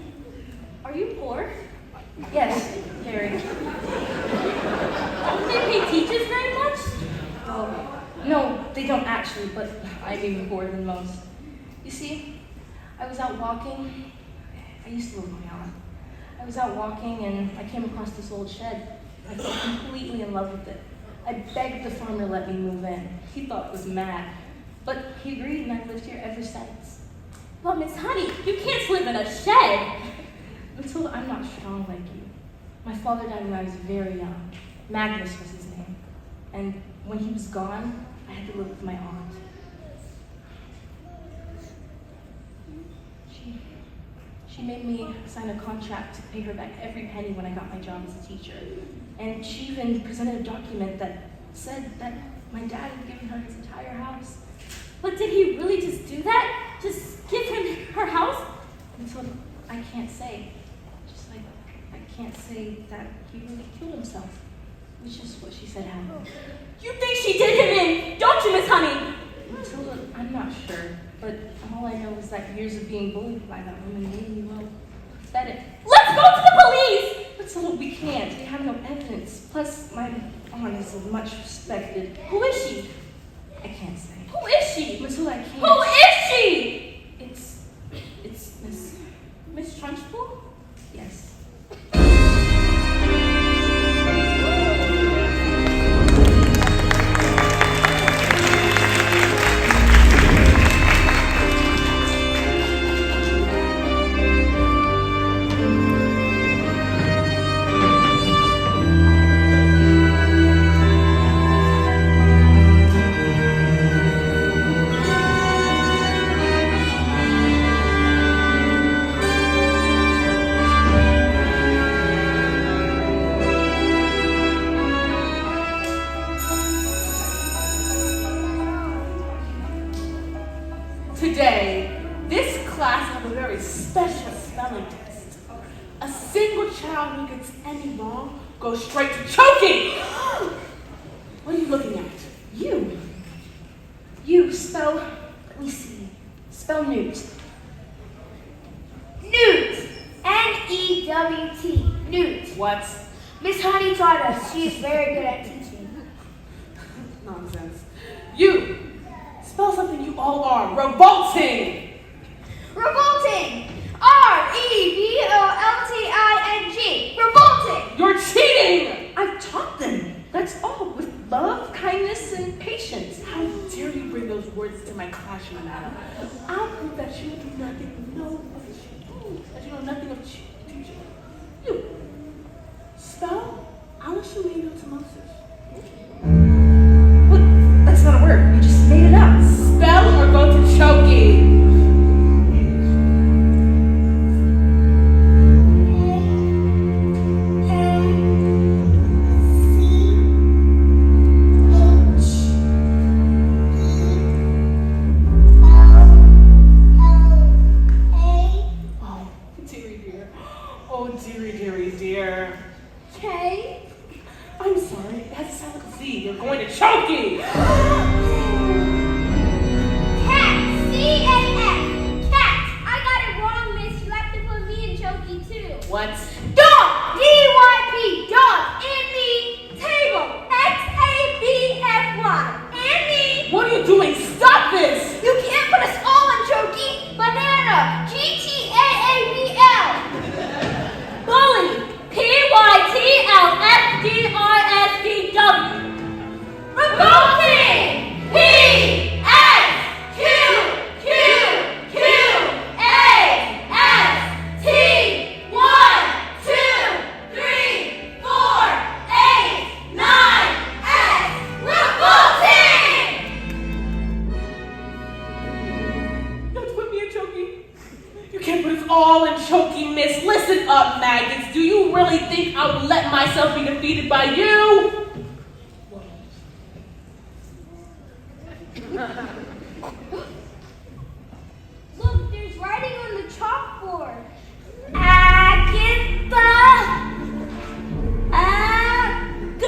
Are you poor? Yes, Harry. Don't they pay teachers very much? Oh, no, they don't actually, but I'm even poorer than most. You see, I was out walking. I used to live with my aunt. I was out walking and I came across this old shed. I fell completely in love with it. I begged the farmer to let me move in. He thought it was mad, but he agreed and I've lived here ever since. But Miss Honey, you can't live in a shed. Until I'm not strong like you. My father died when I was very young. Magnus was his name. And when he was gone, I had to live with my aunt. She made me sign a contract to pay her back every penny when I got my job as a teacher. And she even presented a document that said that my dad had given her his entire house. But did he really just do that? Just give him her house? Until I can't say. Just like I can't say that he really killed himself. Which is what she said happened. You think she did him in, don't you, Miss Honey? Matilda, I'm not sure, but all I know is that years of being bullied by that woman made me, well, pathetic. Let's go to the police! Matilda, we can't. We have no evidence. Plus, my aunt is much respected. Who is she? I can't say. Who is she? Matilda, I can't. Who is she? It's Miss Trunchbull? yes. Today, this class has a very special spelling test. A single child who gets any wrong goes straight to choking. What are you looking at? You spell, let me see, spell newt. Newt. N-E-W-T. Newt. What? Miss Honey taught us. She is very good at teaching. Nonsense. You spell something you all are. Revolting. Revolting. R-E-V-O-L-T-I-N-G. Revolting. You're cheating. I taught them. That's all, with love, kindness, and patience. How dare you bring those words to my classroom, Anna? I'll prove that you do nothing, that you know nothing of teaching. You spell Alishimino Tomosis. What? That's not a word. You just all in choking miss. Listen up, maggots. Do you really think I would let myself be defeated by you? Look, there's writing on the chalkboard. Agatha. Agatha.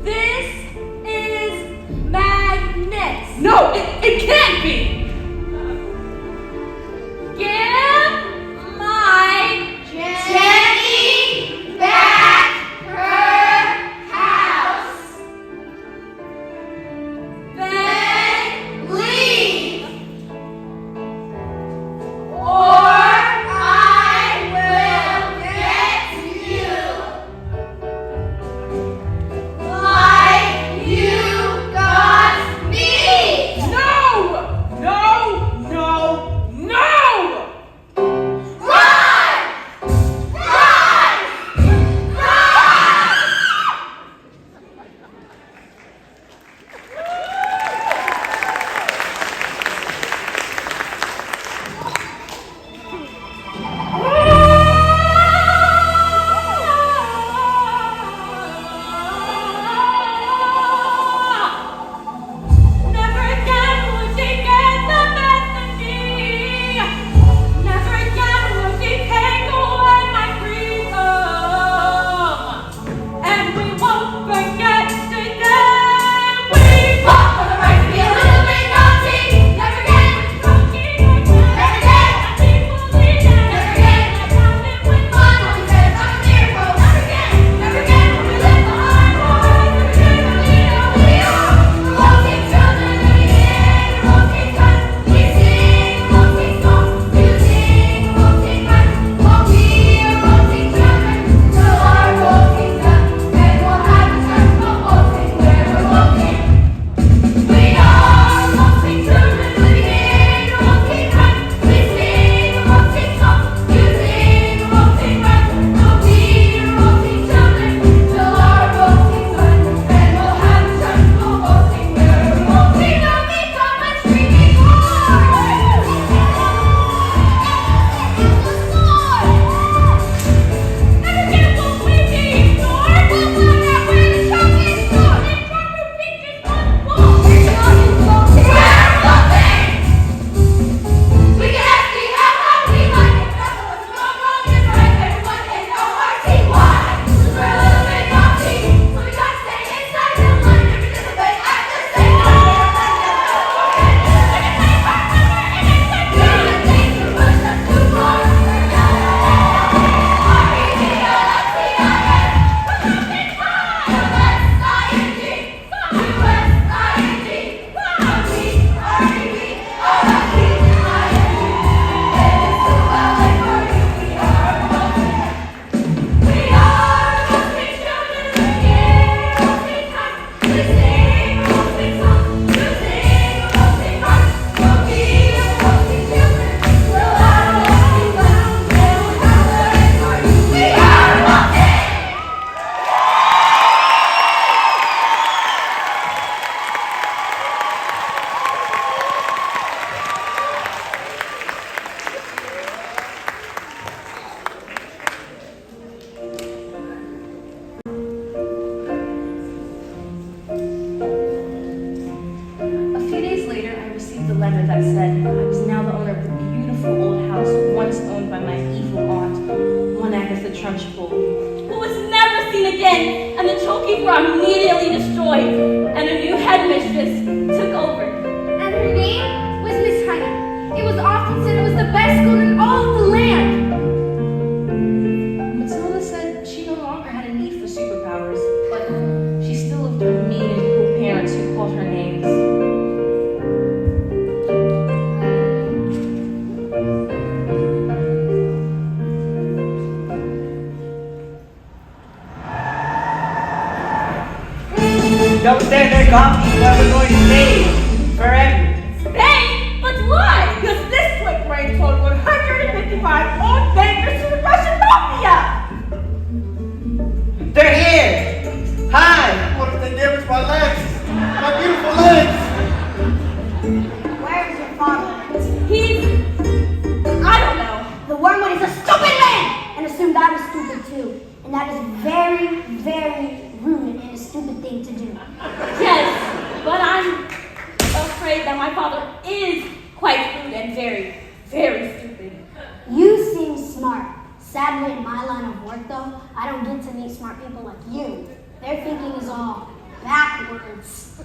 This is Magnus. No, it can't be. Give my Jenny back her house. Then leave. Or I will get you. Like you got me. No! No! No! No! Run! Run! Run! Never again will she get the best of me. Never again will she take away my freedom. And we won't forget the day we Fought for the right to be a little bit naughty. Never again. Never again. Never again. Fun when we said I'm a miracle. Never again. Never again. When we live behind bars. Never again. We are revolting children living in revolting times. We sing revolting songs. You sing revolting rhymes. While we are revolting children till our revolting done. And we'll have to turn revolting where we're revolting. We are revolting children living in revolting times. We sing revolting songs. You sing revolting rhymes. While we are revolting children till our revolting done. And we'll have to turn revolting where we're revolting. Now become a screaming Never again will we be ignored. We'll find out where the chalk is stored. And from her pictures on the wall. We're revolting. We can ask you how we like it. That's what's wrong is right. Everyone is O-R-T-Y. 'Cause we're a little bit naughty. So we gotta stay inside the line and participate at the same time. Doing things to push us too far. A few days later, I received a letter that said I was now the owner of the beautiful old house once owned by my evil aunt, one Agatha Trunchbull. Who was never seen again, and the choking were immediately destroyed, and a new headmistress took over. And her name was Miss Honey. It was often said it was the best school in all of the land. Matilda said she no longer had a need for superpowers, but she still lived with mean and cruel parents who called her names. Don't stand there gawking while we're going to stay forever. Spain? But why? Because this quick rain sold 155 old bankers to the Russian mafia! They're here! Hi! What if they damage my legs? My beautiful legs! Where's your father? He's that my father is quite rude and very, very stupid. You seem smart. Sadly, in my line of work, though, I don't get to meet smart people like you. Their thinking is all backwards.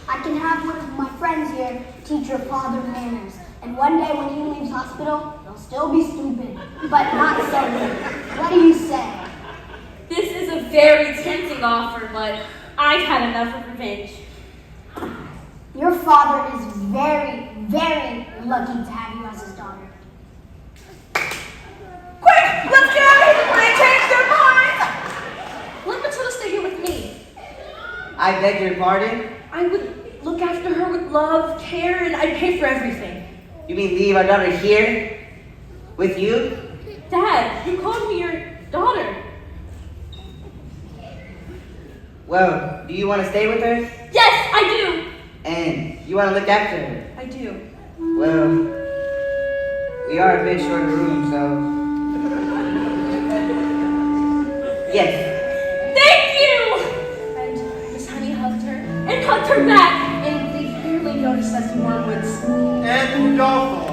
I can have one of my friends here teach your father manners. And one day when he leaves hospital, he'll still be stupid, but not so rude. What do you say? This is a very tempting offer, but I've had enough of revenge. Your father is very, very lucky to have you as his daughter. Quick, let's get out of here before they change their minds. Let Matilda stay here with me. I beg your pardon? I would look after her with love, care, and I'd pay for everything. You mean leave our daughter here? With you? Dad, you called me your daughter. Well, do you want to stay with her? Yes, I do. And you want to look after her? I do. Well, we are a bit short of room, so... Yes. Thank you! And Miss Honey hugged her, And hugged her back. and they barely noticed as the wormwoods, And Rudolpho.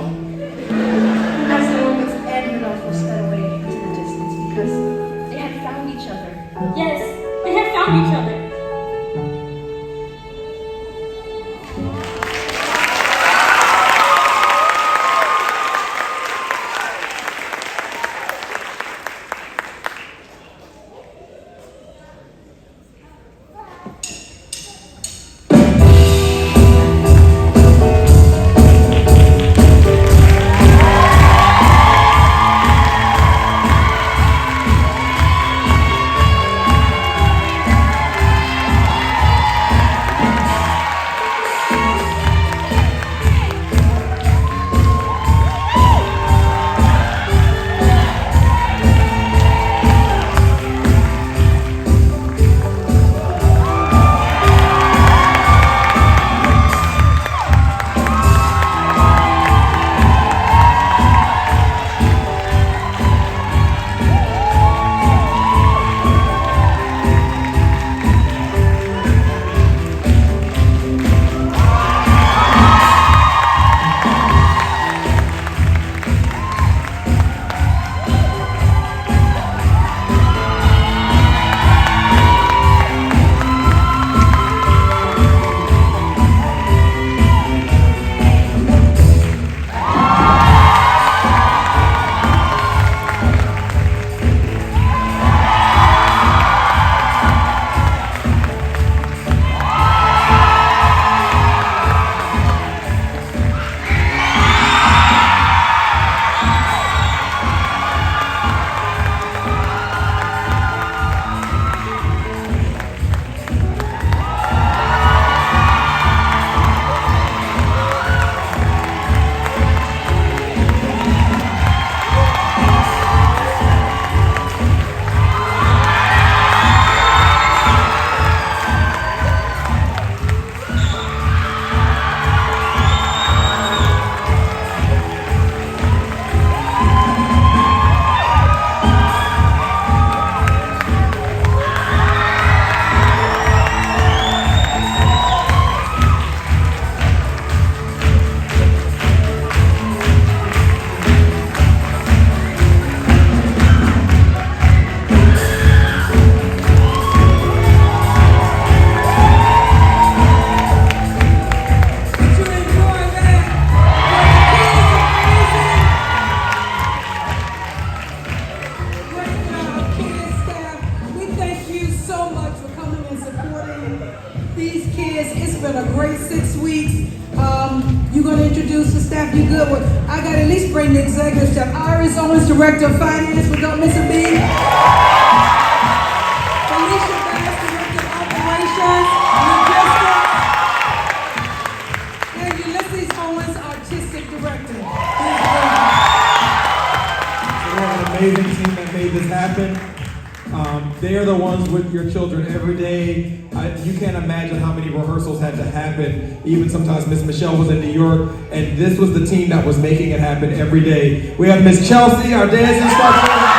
and Rudolph sped away into the distance because they had found each other. Yes, they have found each other. been a great 6 weeks. You're going to introduce the staff you good with. I got to at least bring the executive staff. Iris Owens, Director of Finance, we got Mr. B. Felicia Bass, Director of Operations, Logistics. And Ulysses Owens, Artistic Director. We have an amazing team that made this happen. They are the ones with your children every day. You can't imagine how many rehearsals had to happen. Even sometimes Miss Michelle was in New York, and this was the team that was making it happen every day. We have Miss Chelsea, our dance instructor.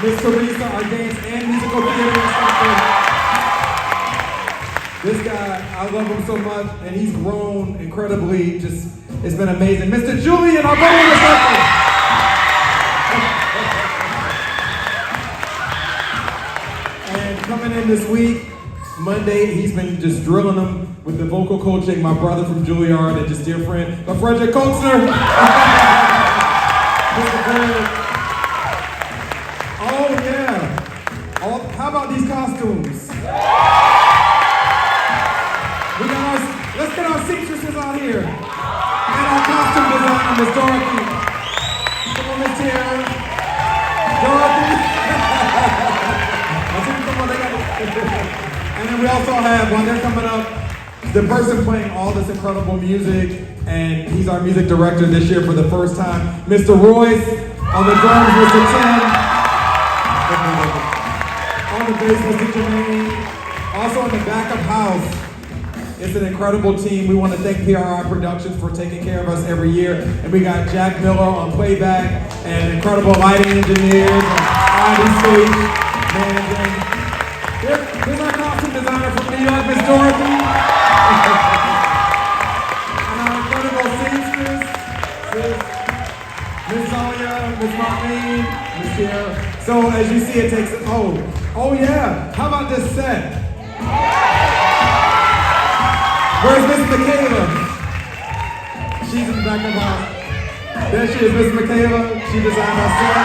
Miss Teresa, our dance and musical theater instructor. This guy, I love him so much, and he's grown incredibly. It's been amazing. Mr. Julian, our vocal instructor. And coming in this week, Monday, he's been just drilling them with the vocal coaching. My brother from Juilliard and just dear friend, Frederick Kotzner. Mr. Fred. Oh yeah. How about these costumes? Let's get our seamstresses out here. And our costume designer, Miss Dorothy. Come on, Miss Tiara. Dorothy. Come on, they got it. And then we also have, while they're coming up, the person playing all this incredible music, and he's our music director this year for the first time, Mr. Royce. On the drums, Mr. Tim. On the bass, Mr. Jermaine. Also in the backup house, it's an incredible team. We want to thank PRI Productions for taking care of us every year. And we got Jack Miller on playback and incredible lighting engineers and Ivy Stage managing. Here's our costume designer from New York, Miss Dorothy. And our incredible seamstress, Miss Zoya, Miss Marlene, Miss Sierra. So as you see, it takes, oh yeah. How about this set? Where's Miss Michaela? She's in the back of the house. There she is, Miss Michaela. She designed our set.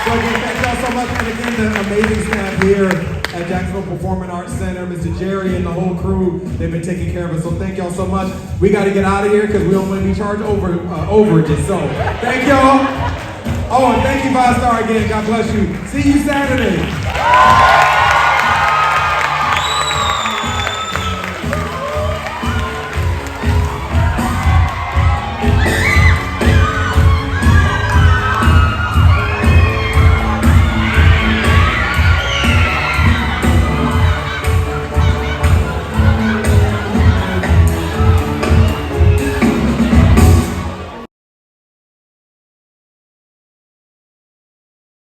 So again, thank y'all so much. And again, the amazing staff here at Jacksonville Performing Arts Center, Mr. Jerry and the whole crew, they've been taking care of us. So thank y'all so much. We got to get out of here because we don't want to be charged overages. So thank y'all. Oh, and thank you, Five Star again. God bless you. See you Saturday.